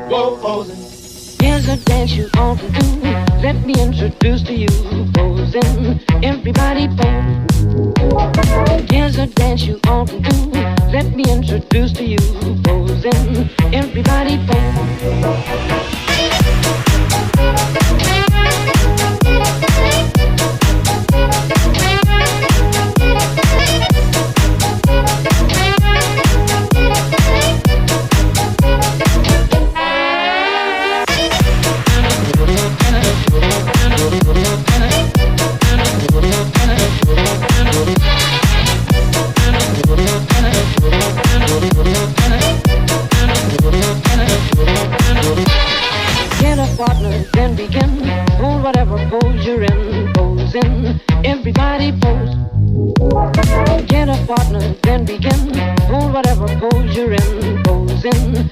Go posing. Here's a dance you ought to do. Let me introduce to you posing. Everybody pose. Here's a dance you ought to do. Let me introduce to you posing. Everybody pose. Get a partner, then begin. Hold whatever pose you're in. Posing, everybody pose. Get a partner, then begin. Hold whatever pose you're in. Posing,